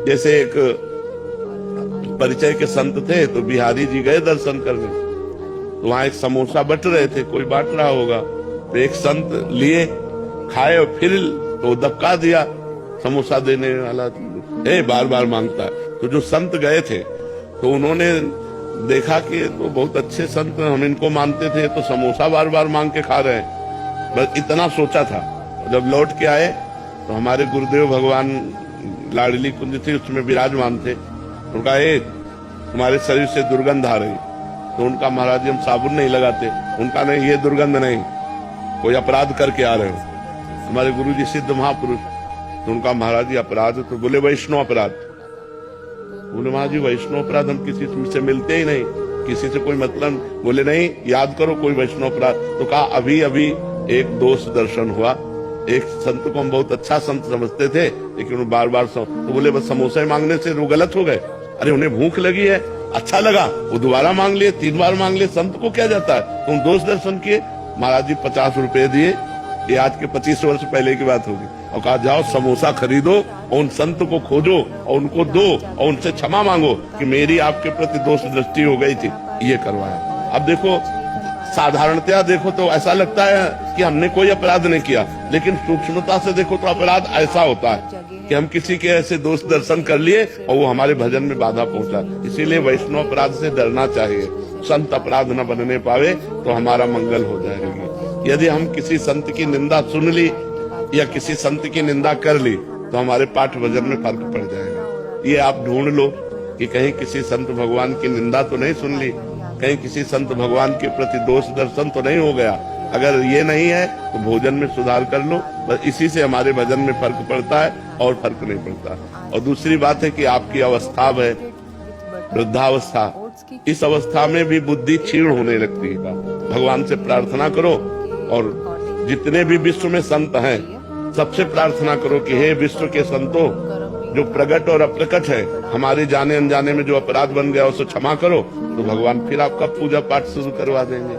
जैसे एक परिचय के संत थे, तो बिहारी जी गए दर्शन करने, तो वहां एक समोसा बट रहे थे, कोई बांट रहा होगा, तो एक संत लिए, खाए और फिर तो दबका दिया समोसा देने वाला, बार बार मांगता है। तो जो संत गए थे तो उन्होंने देखा कि तो बहुत अच्छे संत, हम इनको मानते थे, तो समोसा बार बार मांग के खा रहे हैं, बस इतना सोचा था। जब लौट के आए तो हमारे गुरुदेव भगवान लाडली कुंज थी, उसमें विराजमान थे। उनका तुम्हारे शरीर से दुर्गंध आ रही, तो उनका महाराज जी हम साबुन नहीं लगाते, उनका नहीं, ये दुर्गंध नहीं, कोई अपराध करके आ रहे हो। हमारे गुरु जी सिद्ध महापुरुष, तो उनका महाराज जी अपराध, तो बोले वैष्णव अपराध। बोले महाराज जी वैष्णव अपराध हम किसी से मिलते ही नहीं, किसी से कोई मतलब। बोले नहीं, याद करो कोई वैष्णव अपराध। तो कहा अभी अभी एक दोष दर्शन हुआ, एक संत को हम बहुत अच्छा संत समझते थे, लेकिन वो बार बार तो बोले बस समोसे मांगने से वो गलत हो गए। अरे उन्हें भूख लगी है, अच्छा लगा, वो दोबारा मांग लिए, 3 बार मांग लिए, संत को क्या जाता है। तुम दोष दर्शन किए, महाराज जी 50 रुपए दिए, ये आज के 25 वर्ष पहले की बात होगी, और कहा जाओ समोसा खरीदो और उन संत को खोजो और उनको दो और उनसे क्षमा मांगो कि मेरी आपके प्रति दोष दृष्टि हो गई थी, ये करवाया। अब देखो साधारणतया देखो तो ऐसा लगता है कि हमने कोई अपराध नहीं किया, लेकिन सूक्ष्मता से देखो तो अपराध ऐसा होता है कि हम किसी के ऐसे दोष दर्शन कर लिए और वो हमारे भजन में बाधा पहुंचा। इसीलिए वैष्णव अपराध से डरना चाहिए, संत अपराध न बनने पावे तो हमारा मंगल हो जाएगी। यदि हम किसी संत की निंदा सुन ली या किसी संत की निंदा कर ली तो हमारे पाठ भजन में फर्क पड़ जाएगा। ये आप ढूंढ लो कि कहीं किसी संत भगवान की निंदा तो नहीं सुन ली, कहीं किसी संत भगवान के प्रति दोष दर्शन तो नहीं हो गया। अगर ये नहीं है तो भोजन में सुधार कर लो, बस इसी से हमारे भजन में फर्क पड़ता है और फर्क नहीं पड़ता। और दूसरी बात है कि आपकी अवस्था है वृद्धावस्था, इस अवस्था में भी बुद्धि क्षीण होने लगती है। भगवान से प्रार्थना करो, और जितने भी विश्व में संत हैं सबसे प्रार्थना करो कि हे विश्व के संतों, जो प्रकट और अप्रकट है, हमारे जाने अनजाने में जो अपराध बन गया उसे क्षमा करो, तो भगवान फिर आपका पूजा पाठ शुरू करवा देंगे।